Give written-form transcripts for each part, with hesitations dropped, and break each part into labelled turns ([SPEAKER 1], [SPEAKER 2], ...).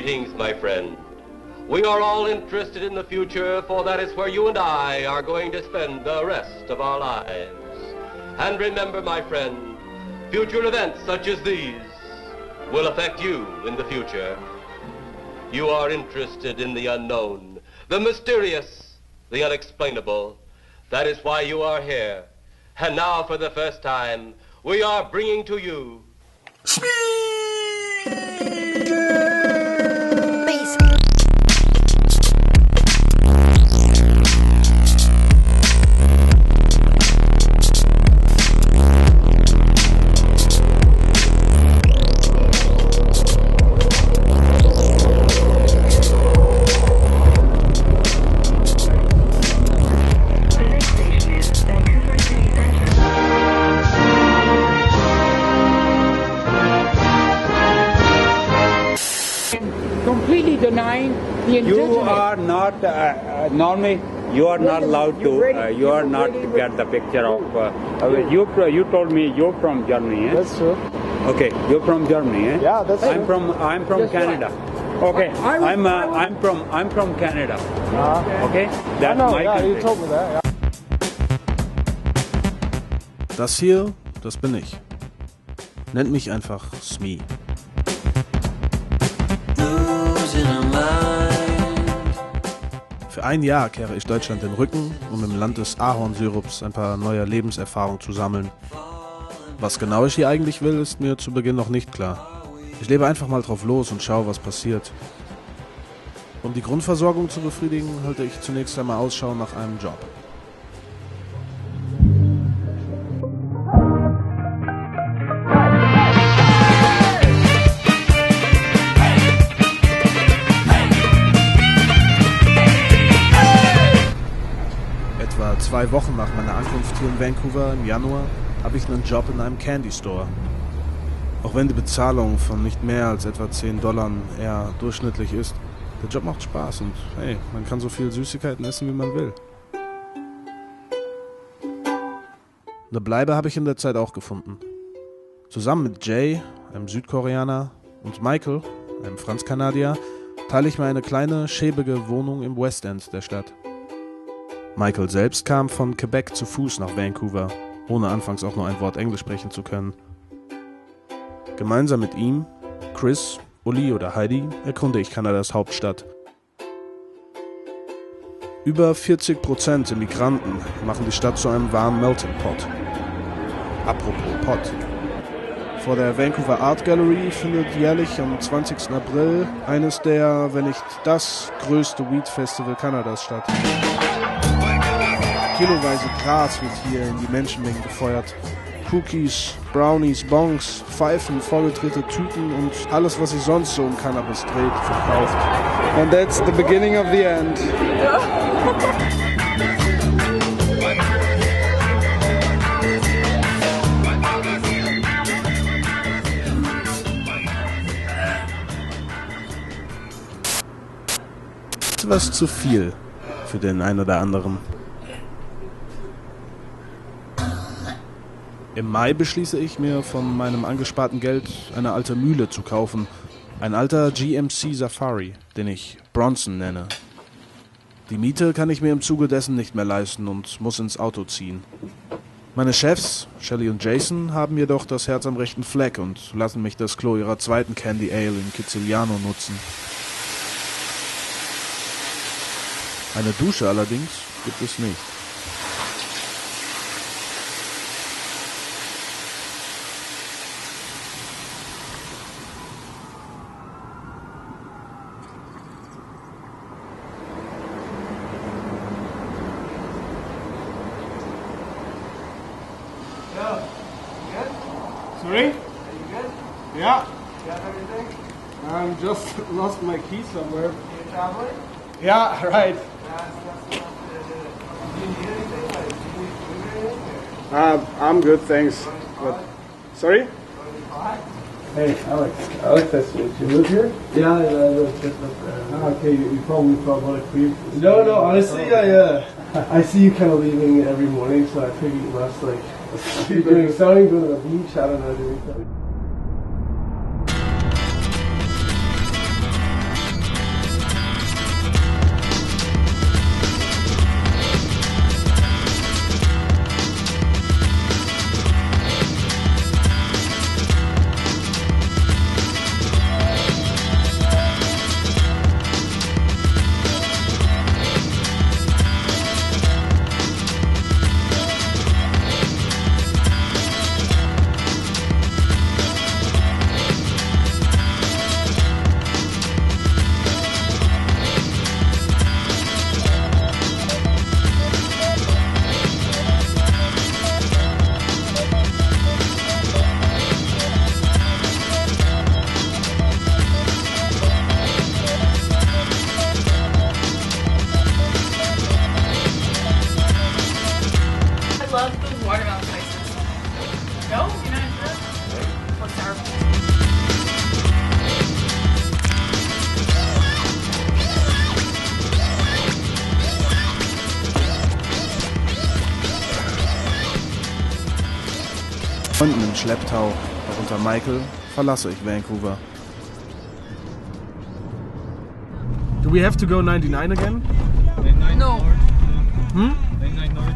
[SPEAKER 1] Greetings, my friend. We are all interested in the future, for that is where you and I are going to spend the rest of our lives. And remember, my friend, future events such as these will affect you in the future. You are interested in the unknown, the mysterious, the unexplainable. That is why you are here. And now, for the first time, we are bringing to you...
[SPEAKER 2] Completely denying the intention.
[SPEAKER 3] You are not normally. You are not allowed to. You are not to get the picture of. You told me you're from Germany. Eh?
[SPEAKER 4] That's true.
[SPEAKER 3] Okay, you're from Germany. Eh?
[SPEAKER 4] Yeah, that's true.
[SPEAKER 3] I'm from Canada. Okay, I'm from Canada. Okay, that's my country.
[SPEAKER 4] You told me that. Yeah.
[SPEAKER 5] Das hier, das bin ich. Nennt mich einfach Smee. Für ein Jahr kehre ich Deutschland den Rücken, um im Land des Ahornsirups ein paar neue Lebenserfahrungen zu sammeln. Was genau ich hier eigentlich will, ist mir zu Beginn noch nicht klar. Ich lebe einfach mal drauf los und schaue, was passiert. Um die Grundversorgung zu befriedigen, halte ich zunächst einmal Ausschau nach einem Job. Etwa 2 Wochen nach meiner Ankunft hier in Vancouver im Januar habe ich einen Job in einem Candy Store. Auch wenn die Bezahlung von nicht mehr als etwa $10 eher durchschnittlich ist, der Job macht Spaß und hey, man kann so viel Süßigkeiten essen, wie man will. Eine Bleibe habe ich in der Zeit auch gefunden. Zusammen mit Jay, einem Südkoreaner, und Michael, einem Franzkanadier, teile ich mir eine kleine, schäbige Wohnung im West End der Stadt. Michael selbst kam von Quebec zu Fuß nach Vancouver, ohne anfangs auch nur ein Wort Englisch sprechen zu können. Gemeinsam mit ihm, Chris, Uli oder Heidi erkunde ich Kanadas Hauptstadt. Über 40% Immigranten machen die Stadt zu einem wahren Melting Pot. Apropos Pot. Vor der Vancouver Art Gallery findet jährlich am 20. April eines der, wenn nicht das größte Weed Festival Kanadas statt. Kiloweise Gras wird hier in die Menschenmengen gefeuert. Cookies, Brownies, Bongs, Pfeifen, vorgedrehte Tüten und alles, was sich sonst so um Cannabis dreht, verkauft.
[SPEAKER 4] And that's the beginning of the end.
[SPEAKER 5] Etwas zu viel für den einen oder anderen. Im Mai beschließe ich, mir von meinem angesparten Geld eine alte Mühle zu kaufen. Ein alter GMC Safari, den ich Bronson nenne. Die Miete kann ich mir im Zuge dessen nicht mehr leisten und muss ins Auto ziehen. Meine Chefs, Shelly und Jason, haben jedoch das Herz am rechten Fleck und lassen mich das Klo ihrer zweiten Candy Ale in Kitsiliano nutzen. Eine Dusche allerdings gibt es nicht.
[SPEAKER 4] Sorry? Are you good? Yeah. You have everything? Just lost my key somewhere.
[SPEAKER 6] You're traveling?
[SPEAKER 4] Yeah, right.
[SPEAKER 6] Do you need anything? Like, do you need food or anything?
[SPEAKER 4] I'm good, thanks. But, sorry? Hey, Alex. Alex, that's what you live here?
[SPEAKER 6] Yeah, I live just up there.
[SPEAKER 4] Okay, you probably felt like creep.
[SPEAKER 6] No, honestly, I see you kind of leaving every morning, so I figured you must like be doing something, go to the beach, I don't know, doing something.
[SPEAKER 5] Freunden im Schlepptau, darunter Michael, verlasse ich Vancouver.
[SPEAKER 4] Do we have to go 99 again?
[SPEAKER 7] No.
[SPEAKER 4] 99 North.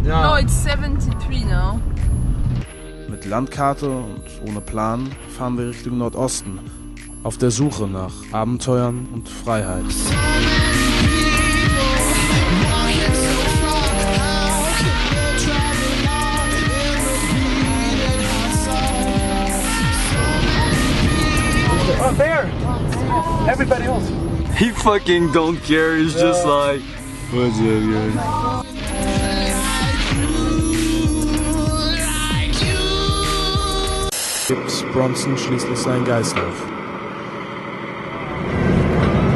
[SPEAKER 4] Yeah.
[SPEAKER 7] No, it's 73 now.
[SPEAKER 5] Mit Landkarte und ohne Plan fahren wir Richtung Nordosten, auf der Suche nach Abenteuern und Freiheit.
[SPEAKER 4] Oh, there! Everybody else.
[SPEAKER 8] He fucking don't care. He's just like, what's up, guys?
[SPEAKER 5] Gibt Bronson schließlich seinen Geist auf.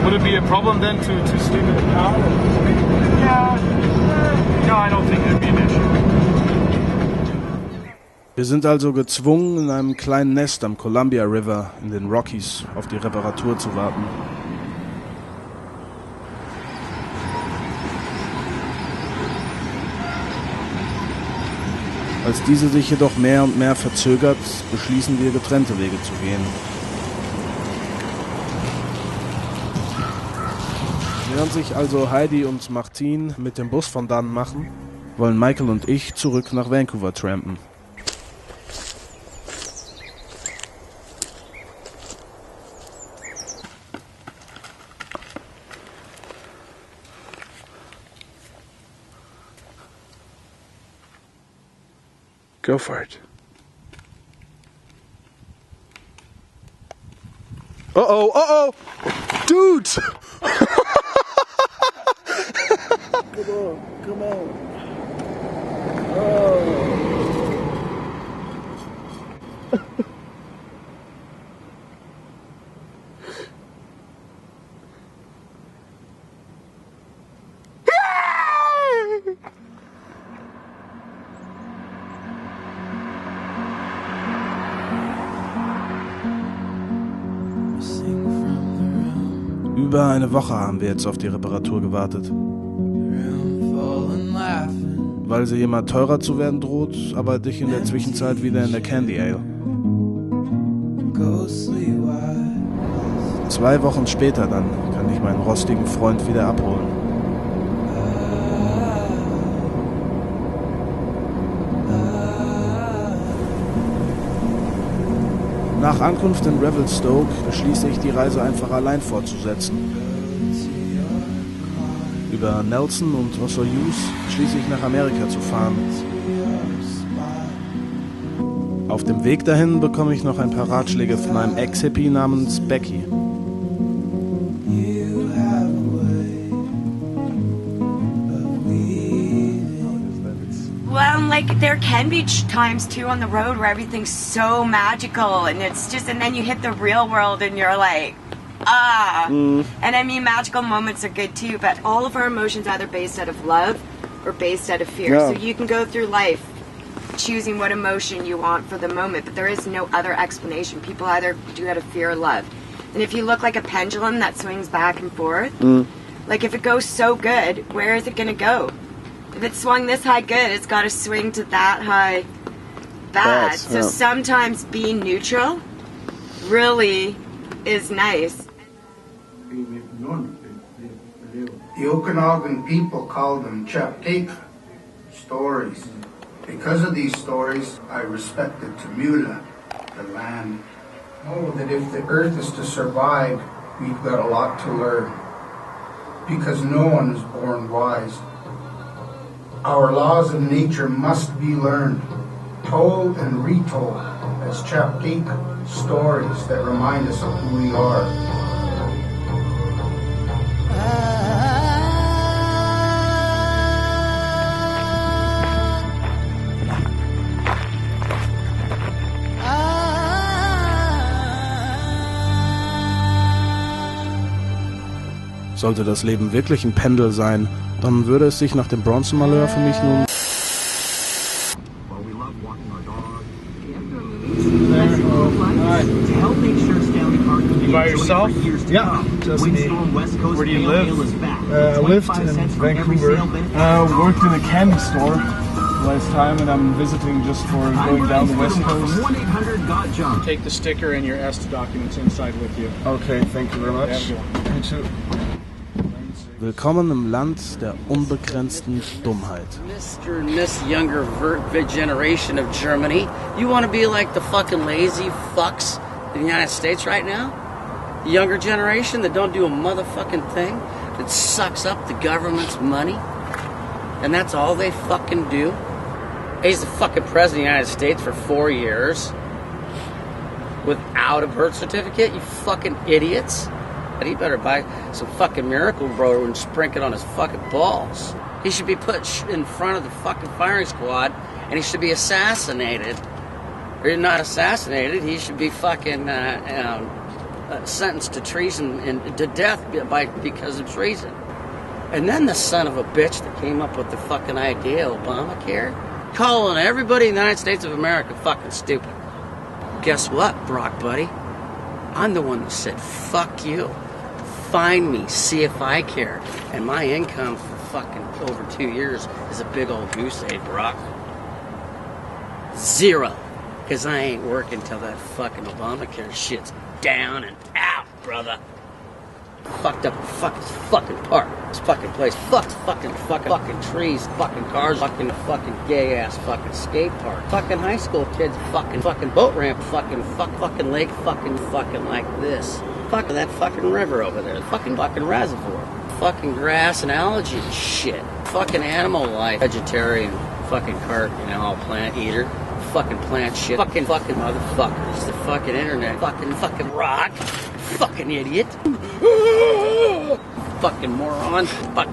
[SPEAKER 4] Would it be a problem then to sleep in the car? Yeah. No, I don't think it'd be an issue.
[SPEAKER 5] Wir sind also gezwungen, in einem kleinen Nest am Columbia River in den Rockies auf die Reparatur zu warten. Als diese sich jedoch mehr und mehr verzögert, beschließen wir, getrennte Wege zu gehen. Während sich also Heidi und Martin mit dem Bus von dann machen, wollen Michael und ich zurück nach Vancouver trampen.
[SPEAKER 4] Go for it. Uh-oh, uh-oh! Dude! Come on. Oh.
[SPEAKER 5] Über eine Woche haben wir jetzt auf die Reparatur gewartet. Weil sie immer teurer zu werden droht, arbeite ich in der Zwischenzeit wieder in der Candy Ale. 2 Wochen später dann kann ich meinen rostigen Freund wieder abholen. Nach Ankunft in Revelstoke beschließe ich, die Reise einfach allein fortzusetzen. Über Nelson und Osoyoos schließe ich nach Amerika zu fahren. Auf dem Weg dahin bekomme ich noch ein paar Ratschläge von einem Ex-Hippie namens Becky.
[SPEAKER 9] Well, like there can be times too on the road where everything's so magical and it's just, and then you hit the real world and you're like, And I mean, magical moments are good too, but all of our emotions are either based out of love or based out of fear.
[SPEAKER 4] Yeah.
[SPEAKER 9] So you can go through life choosing what emotion you want for the moment, but there is no other explanation. People either do out of fear or love. And if you look like a pendulum that swings back and forth, like if it goes so good, where is it going to go? If it swung this high good, it's got to swing to that high bad. So sometimes being neutral really is nice.
[SPEAKER 10] The Okanagan people call them chaptik, stories. Because of these stories, I respect the Tamula, the land. Know that if the earth is to survive, we've got a lot to learn. Because no one is born wise. Our laws of nature must be learned, told and retold as chaptik stories that remind us of who we are.
[SPEAKER 5] Sollte das Leben wirklich ein Pendel sein, dann würde es sich nach dem Bronson-Malheur für mich nun...
[SPEAKER 4] You by yourself? Yeah, just me. Where do you live? I lived in Vancouver. Worked in a candy store. last time, and I'm visiting just for going down the West Coast.
[SPEAKER 11] 1-800-GOT-JOHN.
[SPEAKER 4] Take the sticker and your ESTA documents inside with you. Okay, thank you very much. You too.
[SPEAKER 5] Willkommen im Land der unbegrenzten Dummheit.
[SPEAKER 12] Mr. and Miss younger generation of Germany, you want to be like the fucking lazy fucks in the United States right now? The younger generation that don't do a motherfucking thing, that sucks up the government's money, and that's all they fucking do? He's the fucking president of the United States for 4 years without a birth certificate, you fucking idiots. But he better buy some fucking Miracle Grow and sprinkle it on his fucking balls. He should be put in front of the fucking firing squad, and he should be assassinated. Or not assassinated, he should be fucking sentenced to treason and to death because of treason. And then the son of a bitch that came up with the fucking idea of Obamacare, calling everybody in the United States of America fucking stupid. Guess what, Brock buddy? I'm the one that said, fuck you. Find me, see if I care. And my income for fucking over 2 years is a big old goose egg, Brock. 0. Because I ain't working till that fucking Obamacare shit's down and out, brother. Fucked up fucking park. This fucking place. Fucking trees, fucking cars, fucking gay ass fucking skate park. Fucking high school kids, fucking boat ramp, fucking lake, fucking like this. Fuck that fucking river over there. Fucking reservoir. Fucking grass and algae and shit. Fucking animal life. Vegetarian, fucking carp, all plant eater. Fucking plant shit. Fucking motherfuckers. The fucking internet. Fucking rock. Fucking idiot. Fucking moron. Fuck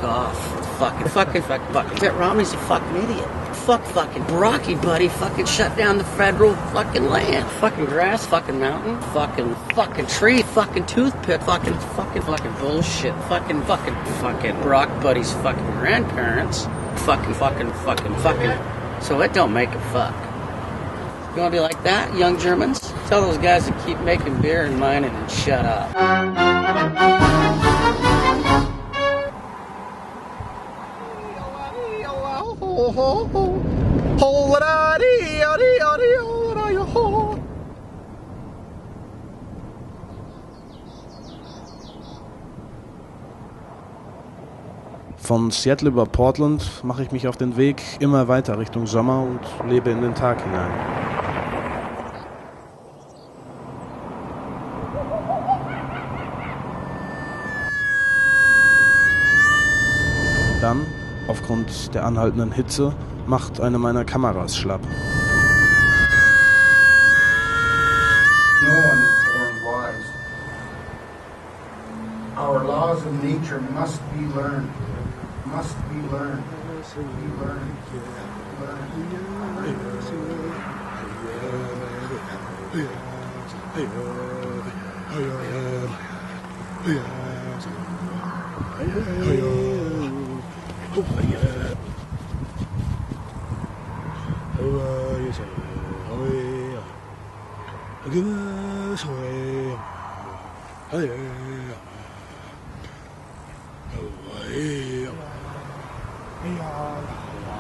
[SPEAKER 12] off. Fucking. Mitt Romney's a fucking idiot. Fuck fucking Rocky, buddy. Fucking shut down the federal fucking land. Fucking grass. Fucking mountain. Fucking tree. Fucking toothpick. Fucking bullshit. Fucking Brock buddy's fucking grandparents. Fucking. So it don't make a fuck. You wanna be like that, young Germans? Tell those guys to keep making beer and mining and shut up.
[SPEAKER 5] Von Seattle über Portland mache ich mich auf den Weg immer weiter Richtung Sommer und lebe in den Tag hinein. Dann, aufgrund der anhaltenden Hitze, macht eine meiner Kameras schlapp.
[SPEAKER 10] No one is born wise. Our laws of nature must be learned. Must be learned.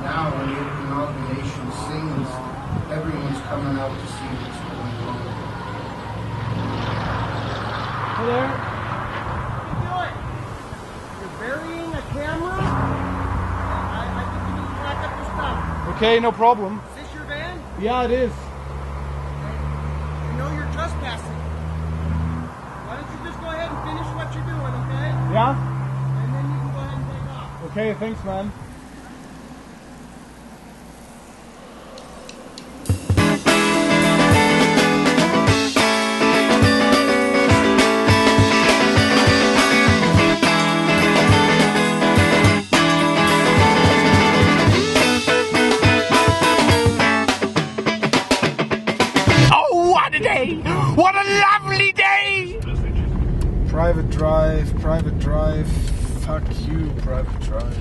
[SPEAKER 10] Now when the Okanagan Nation sings, everyone's coming out to see what's going on.
[SPEAKER 6] Hey there. What are you doing? You're burying a camera? I think you need to pack up your stuff.
[SPEAKER 4] Okay, no problem.
[SPEAKER 6] Is this your van?
[SPEAKER 4] Yeah, it is.
[SPEAKER 6] You know you're trespassing. Why don't you just go ahead and finish what you're doing, okay?
[SPEAKER 4] Yeah?
[SPEAKER 6] And then you can go ahead and take off.
[SPEAKER 4] Okay, thanks, man.
[SPEAKER 11] What a lovely day!
[SPEAKER 4] Private Drive. Fuck you, Private Drive.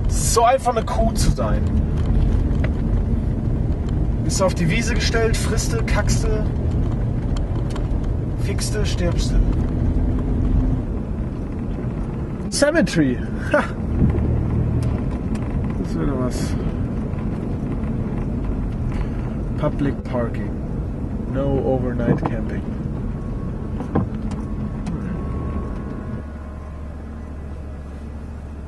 [SPEAKER 4] Es ist so einfach eine Kuh zu sein. Bist du auf die Wiese gestellt, frisste, kackste, fixte, stirbste. Cemetery. Ha. ist wieder was. Public Parking. No overnight camping.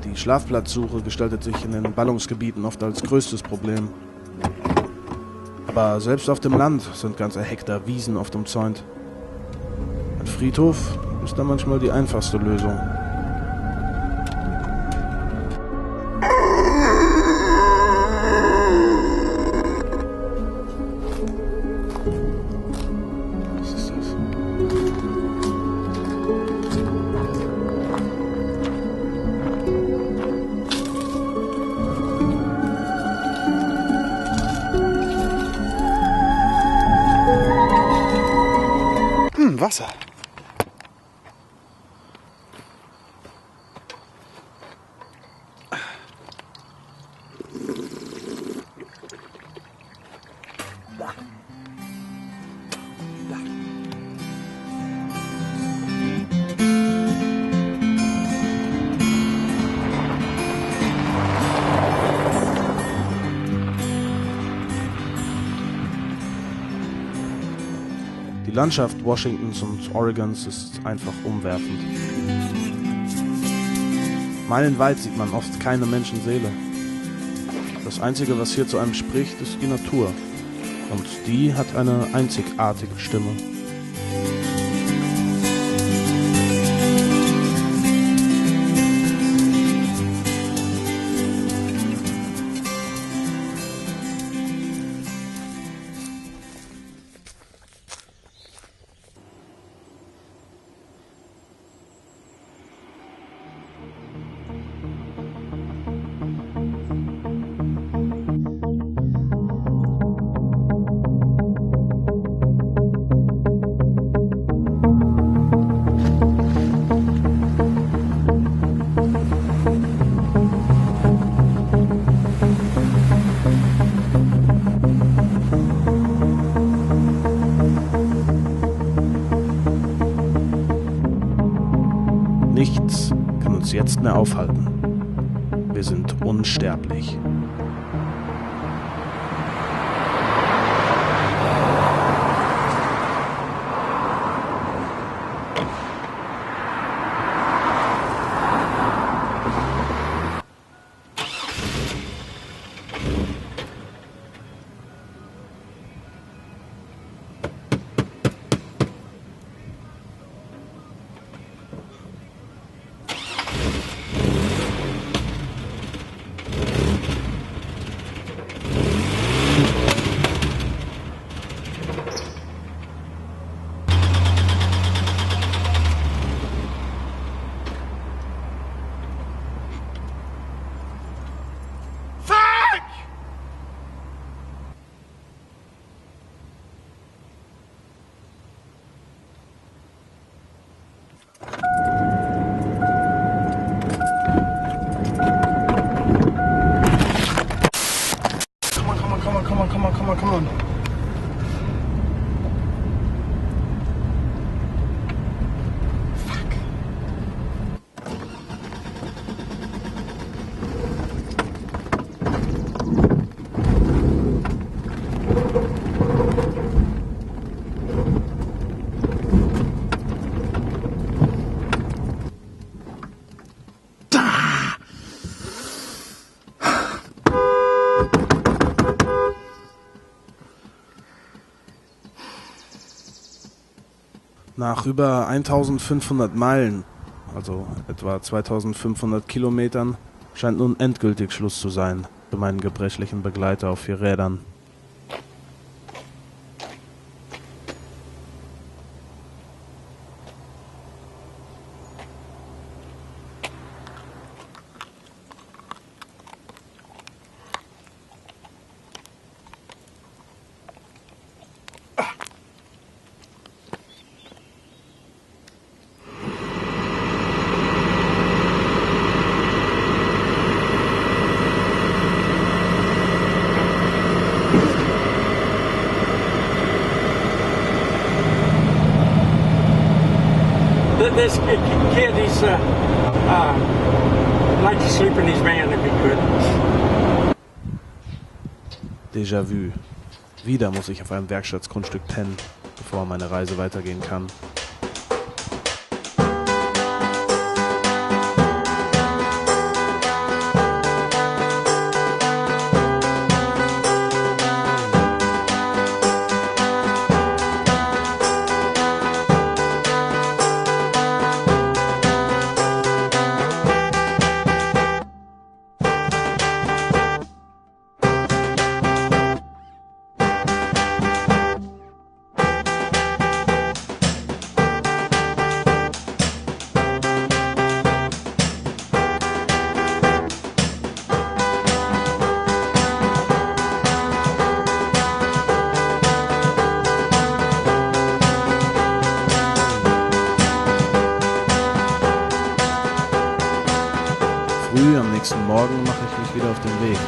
[SPEAKER 5] Die Schlafplatzsuche gestaltet sich in den Ballungsgebieten oft als größtes Problem. Aber selbst auf dem Land sind ganze Hektar Wiesen oft umzäunt. Ein Friedhof ist da manchmal die einfachste Lösung.
[SPEAKER 4] Was ist das?
[SPEAKER 5] Wasser. Die Landschaft Washingtons und Oregons ist einfach umwerfend. Meilenweit sieht man oft keine Menschenseele. Das Einzige, was hier zu einem spricht, ist die Natur. Und die hat eine einzigartige Stimme. Nichts kann uns jetzt mehr aufhalten. Wir sind unsterblich.
[SPEAKER 4] Come on.
[SPEAKER 5] Nach über 1500 Meilen, also etwa 2500 Kilometern, scheint nun endgültig Schluss zu sein für meinen gebrechlichen Begleiter auf 4 Rädern.
[SPEAKER 13] This kid, he's like to sleep in his van if he could.
[SPEAKER 5] Déjà-vu. Wieder muss ich auf einem Werkstattgrundstück pennen, bevor meine Reise weitergehen kann. Früh am nächsten Morgen mache ich mich wieder auf den Weg.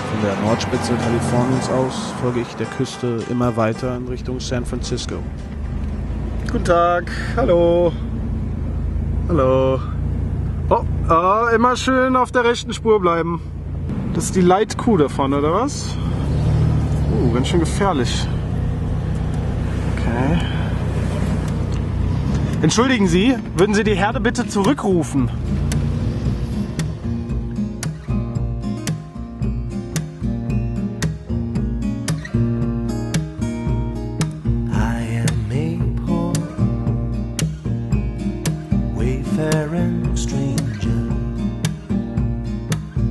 [SPEAKER 5] Von der Nordspitze Kaliforniens aus folge ich der Küste immer weiter in Richtung San Francisco.
[SPEAKER 4] Guten Tag, hallo. Hallo. Oh, immer schön auf der rechten Spur bleiben. Das ist die Leitkuh da vorne, oder was? Ganz schön gefährlich. Okay. Entschuldigen Sie, würden Sie die Herde bitte zurückrufen?
[SPEAKER 14] wayfaring stranger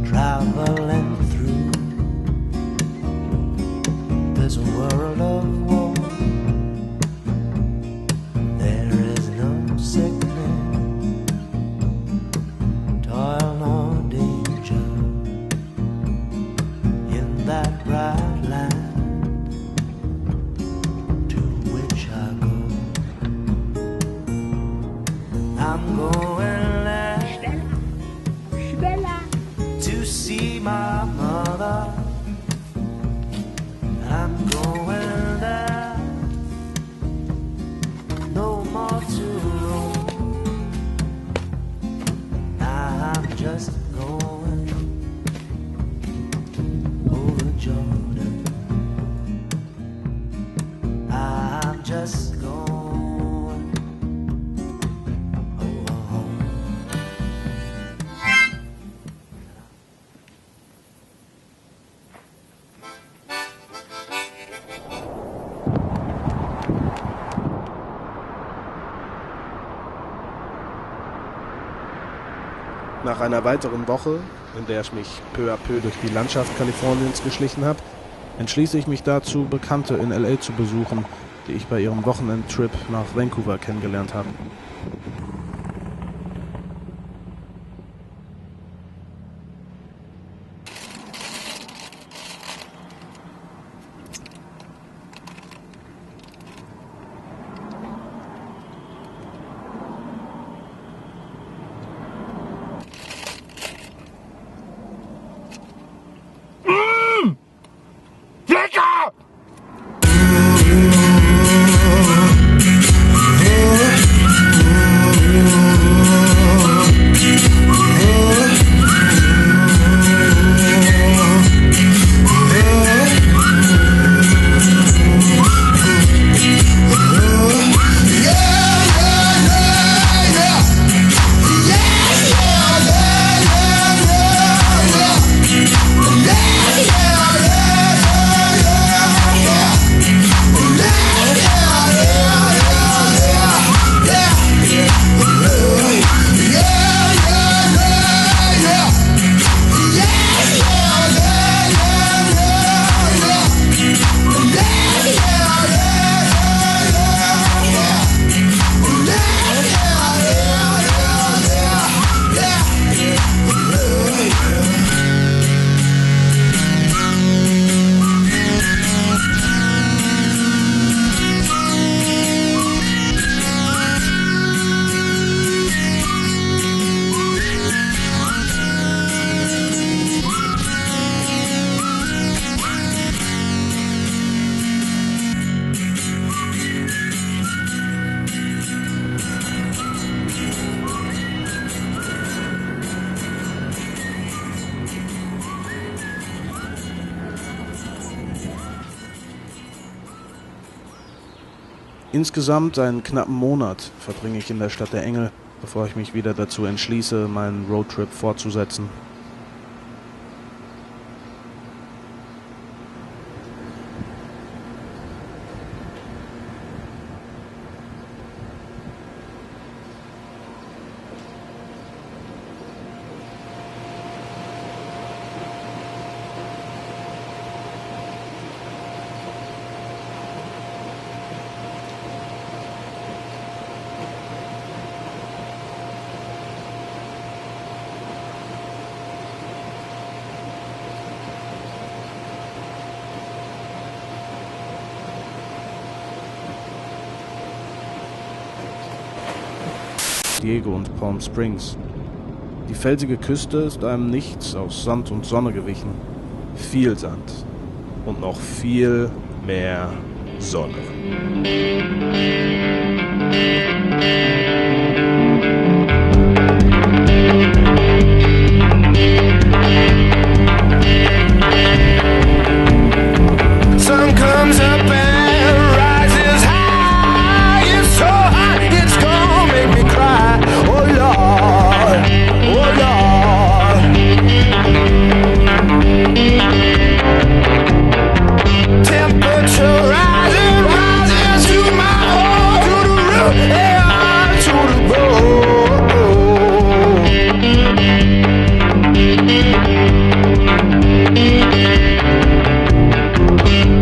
[SPEAKER 14] traveling through this world of war. There is no sickness, toil nor danger in that bright land to which I go. I'm going there to see my mother. I'm going there, no more to roam. I'm just going over Jordan. I'm just going.
[SPEAKER 5] Nach einer weiteren Woche, in der ich mich peu à peu durch die Landschaft Kaliforniens geschlichen habe, entschließe ich mich dazu, Bekannte in LA zu besuchen, die ich bei ihrem Wochenendtrip nach Vancouver kennengelernt habe. Insgesamt einen knappen Monat verbringe ich in der Stadt der Engel, bevor ich mich wieder dazu entschließe, meinen Roadtrip fortzusetzen. Diego und Palm Springs. Die felsige Küste ist einem nichts aus Sand und Sonne gewichen. Viel Sand und noch viel mehr Sonne.
[SPEAKER 11] Sun comes up and rises high. It's so hot, it's gonna make me cry. Oh Lord, oh Lord. Temperature rising, rising to my heart, to the root, yeah, to the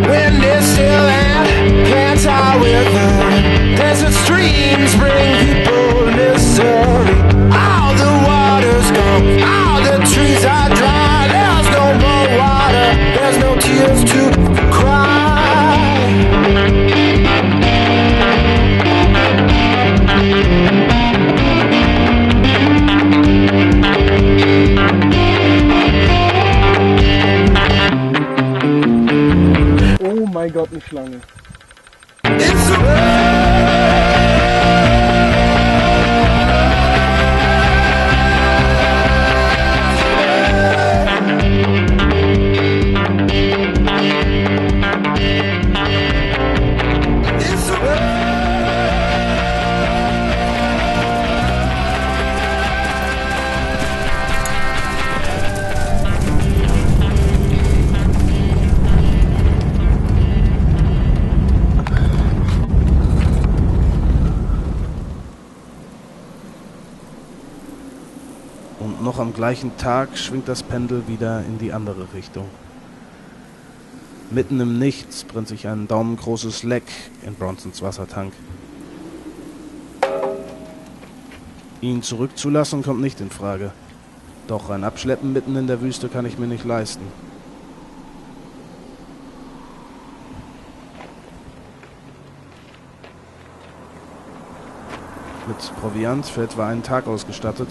[SPEAKER 11] Wind is still and plants are withered. Desert streams bring people misery. All the water's gone, all the trees are dry. There's no more water, there's no tears to cry.
[SPEAKER 6] Oh mein Gott, eine Schlange.
[SPEAKER 5] Und noch am gleichen Tag schwingt das Pendel wieder in die andere Richtung. Mitten im Nichts brennt sich ein daumengroßes Leck in Bronsons Wassertank. Ihn zurückzulassen kommt nicht in Frage. Doch ein Abschleppen mitten in der Wüste kann ich mir nicht leisten. Mit Proviant für etwa einen Tag ausgestattet,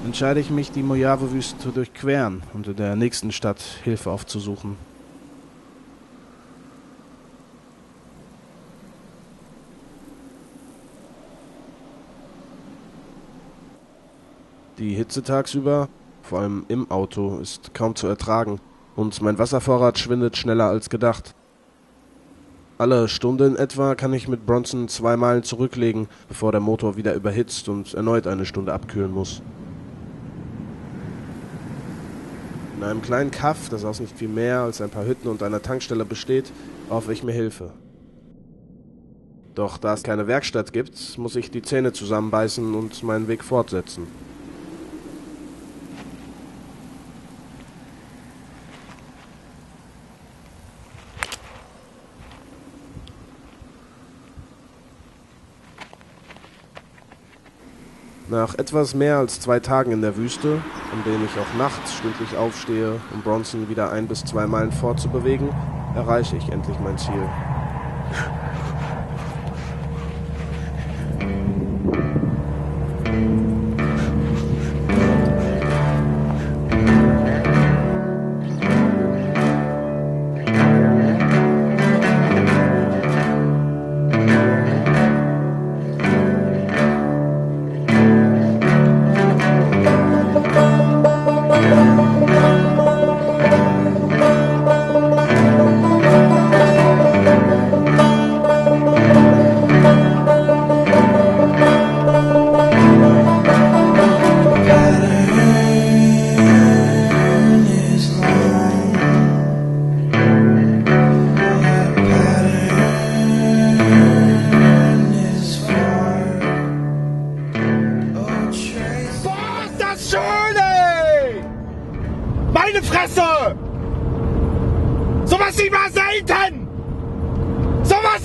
[SPEAKER 5] entscheide ich mich, die Mojave-Wüste zu durchqueren und in der nächsten Stadt Hilfe aufzusuchen. Die Hitze tagsüber, vor allem im Auto, ist kaum zu ertragen und mein Wasservorrat schwindet schneller als gedacht. Alle Stunde in etwa kann ich mit Bronson 2 Meilen zurücklegen, bevor der Motor wieder überhitzt und erneut eine Stunde abkühlen muss. In einem kleinen Kaff, das aus nicht viel mehr als ein paar Hütten und einer Tankstelle besteht, raufe ich mir Hilfe. Doch da es keine Werkstatt gibt, muss ich die Zähne zusammenbeißen und meinen Weg fortsetzen. Nach etwas mehr als 2 Tagen in der Wüste, an denen ich auch nachts stündlich aufstehe, um Bronson wieder 1 bis 2 Meilen fortzubewegen, erreiche ich endlich mein Ziel.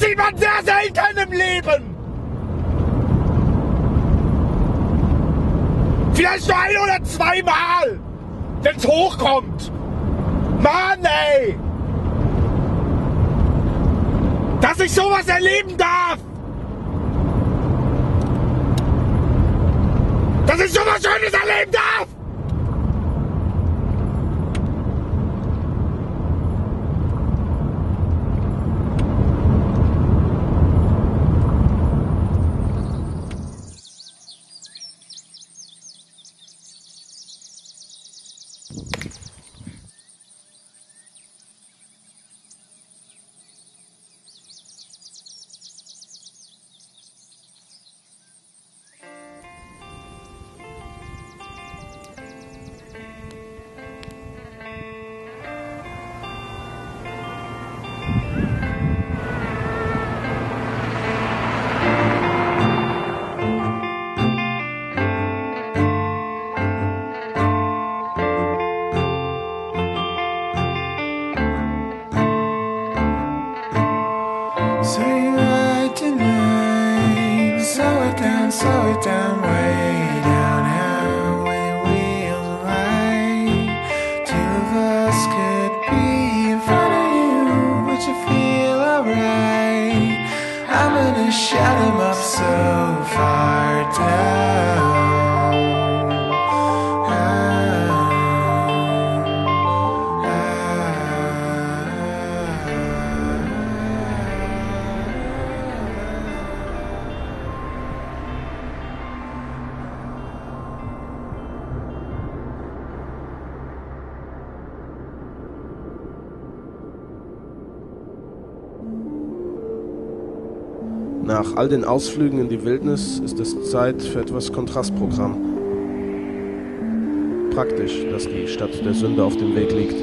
[SPEAKER 11] sieht man sehr selten im Leben. Vielleicht nur ein- oder zweimal, wenn's hochkommt. Mann, ey! Dass ich sowas erleben darf! Dass ich sowas Schönes erleben darf!
[SPEAKER 14] slow it down, way down. How many wheels right? Two of us could be in front of you, but you feel alright. I'm gonna shut him up so far down.
[SPEAKER 5] Nach all den Ausflügen in die Wildnis ist es Zeit für etwas Kontrastprogramm. Praktisch, dass die Stadt der Sünde auf dem Weg liegt.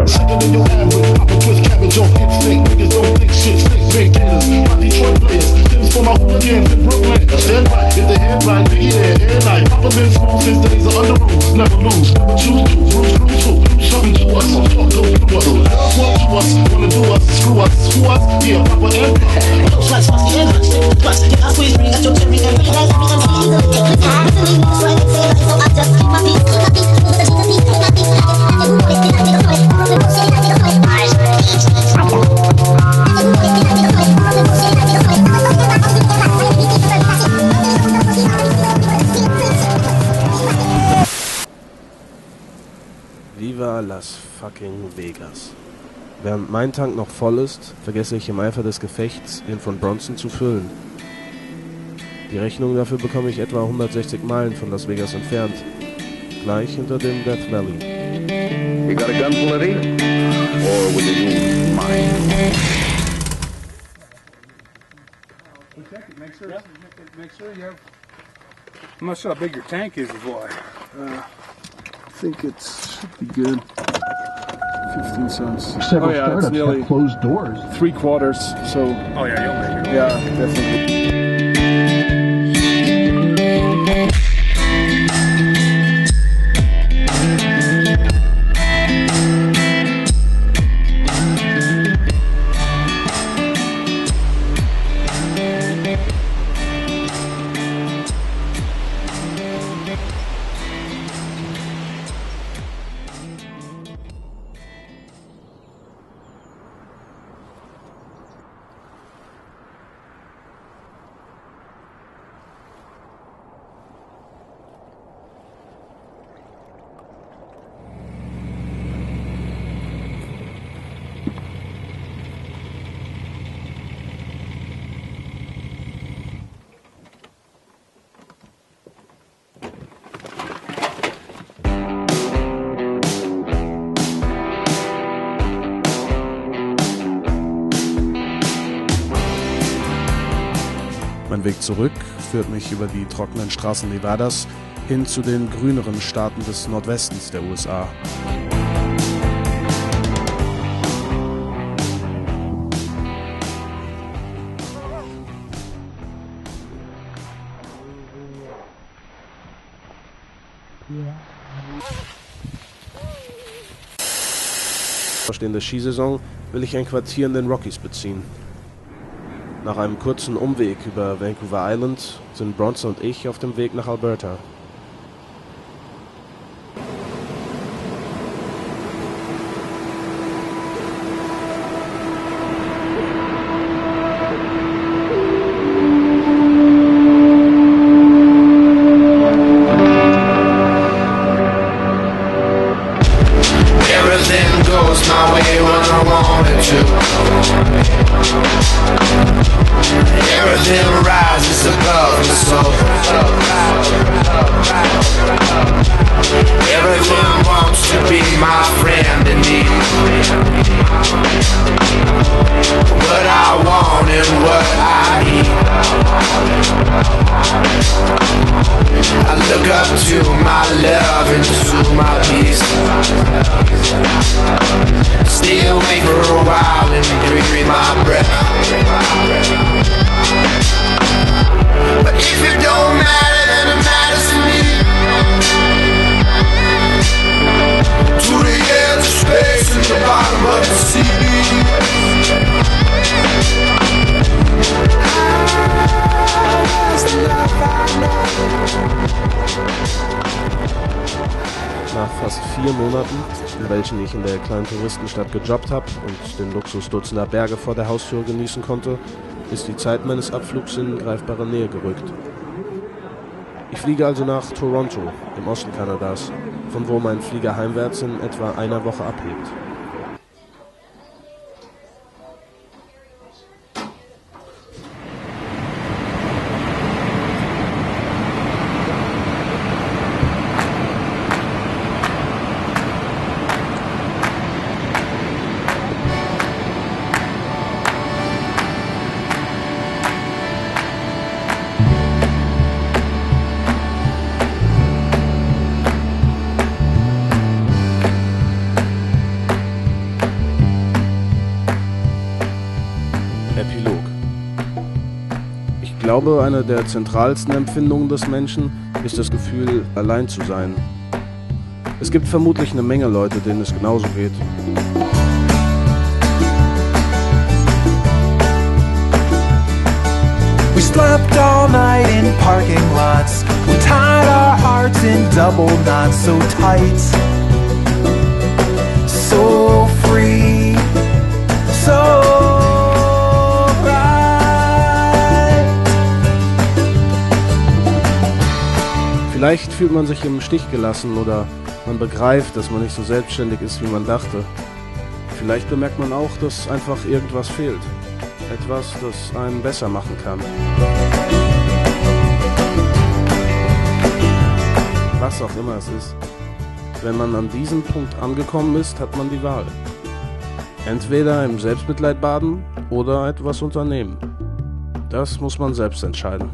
[SPEAKER 11] Sicker than your average, pop a twist cabbage on hit snake. Niggas don't think shit, snake big gators. My Detroit players, Tim's for my hooligans in Brooklyn. Stand right, if the headline be there, air night. Papa been smooth since days of under rules. Never lose, never choose to, rules cruise to. Something to us, talk goes through us. Girls want to us, wanna do us, screw us, who us? Yeah, Papa and
[SPEAKER 15] Looks like spicy and hot, stick plus. If I squeeze me, got your cherry and realize every MC is a lick. It's hard to leave me, so I can say like so I just keep my peace, keep my peace. With the Jesus peace, keep my peace. I just know it's been, I take a point. All of the bullshit, I take a point. I just know it's been, I take a point. All of the bullshit, I take a point.
[SPEAKER 5] Viva Las fucking Vegas. Während mein Tank noch voll ist, vergesse ich im Eifer des Gefechts, ihn von Bronson zu füllen. Die Rechnung dafür bekomme ich etwa 160 Meilen von Las Vegas entfernt, gleich hinter dem Death Valley.
[SPEAKER 16] You got a gun, Plenty? Or will you use mine?
[SPEAKER 3] Make sure you have. I'm not sure how big your tank is why.
[SPEAKER 4] I think it should be good. 15 cents.
[SPEAKER 17] Several startups have closed doors.
[SPEAKER 4] 3/4, so.
[SPEAKER 3] Oh yeah, you'll make it.
[SPEAKER 4] Yeah, definitely.
[SPEAKER 5] Mein Weg zurück führt mich über die trockenen Straßen Nevadas hin zu den grüneren Staaten des Nordwestens der USA. bevorstehende Skisaison will ich ein Quartier in den Rockies beziehen. Nach einem kurzen Umweg über Vancouver Island sind Bronson und ich auf dem Weg nach Alberta.
[SPEAKER 11] Everything goes my way when I want it to. Everything rises above my soul. Everyone wants to be my friend in need. What I want and what I need. I look up to my love and to my peace. Stay awake for a while and breathe my breath. But if it don't matter, then it matters to me. To the edge of space and the bottom of the sea.
[SPEAKER 5] Nach fast 4 Monaten, in welchen ich in der kleinen Touristenstadt gejobbt habe und den Luxus dutzender Berge vor der Haustür genießen konnte, ist die Zeit meines Abflugs in greifbare Nähe gerückt. Ich fliege also nach Toronto, im Osten Kanadas, von wo mein Flieger heimwärts in etwa einer Woche abhebt. Epilog. Ich glaube, eine der zentralsten Empfindungen des Menschen ist das Gefühl, allein zu sein. Es gibt vermutlich eine Menge Leute, denen es genauso geht.
[SPEAKER 14] We slept all night in parking lots. We tied our hearts in double knots so tight. So free. So
[SPEAKER 5] Vielleicht fühlt man sich im Stich gelassen oder man begreift, dass man nicht so selbstständig ist, wie man dachte. Vielleicht bemerkt man auch, dass einfach irgendwas fehlt. Etwas, das einen besser machen kann. Was auch immer es ist. Wenn man an diesem Punkt angekommen ist, hat man die Wahl. Entweder im Selbstmitleid baden oder etwas unternehmen. Das muss man selbst entscheiden.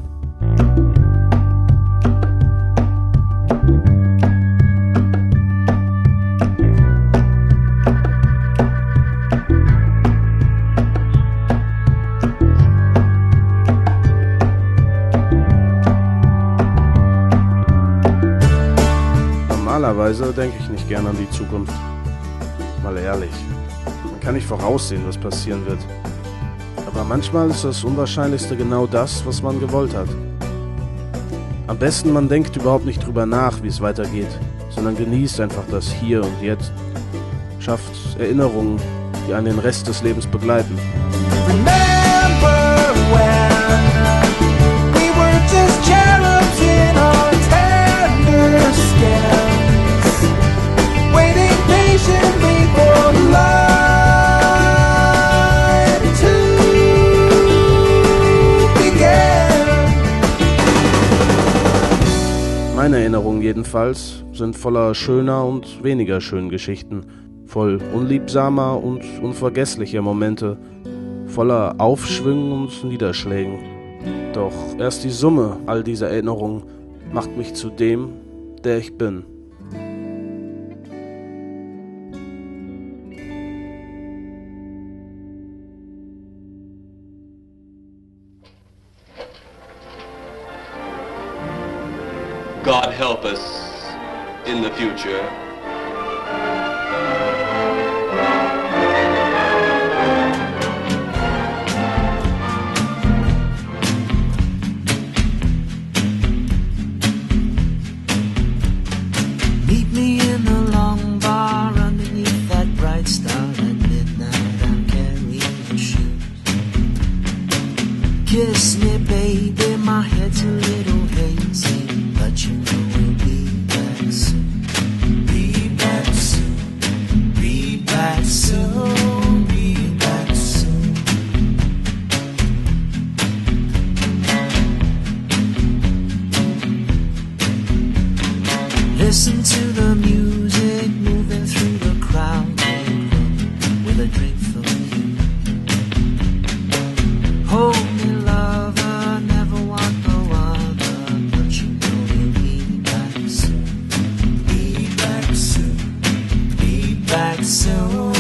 [SPEAKER 5] Normalerweise denke ich nicht gern an die Zukunft. Mal ehrlich. Man kann nicht voraussehen, was passieren wird. Aber manchmal ist das Unwahrscheinlichste genau das, was man gewollt hat. Am besten, man denkt überhaupt nicht drüber nach, wie es weitergeht, sondern genießt einfach das Hier und Jetzt. Schafft Erinnerungen, die einen den Rest des Lebens begleiten.
[SPEAKER 14] remember when we were just cherubs in our tender skins, waiting patiently for life to begin.
[SPEAKER 5] Meine Erinnerungen jedenfalls sind voller schöner und weniger schönen Geschichten, voll unliebsamer und unvergesslicher Momente, voller Aufschwüngen und Niederschlägen. Doch erst die Summe all dieser Erinnerungen macht mich zu dem, der ich bin.
[SPEAKER 1] God help us in the future.
[SPEAKER 14] back soon.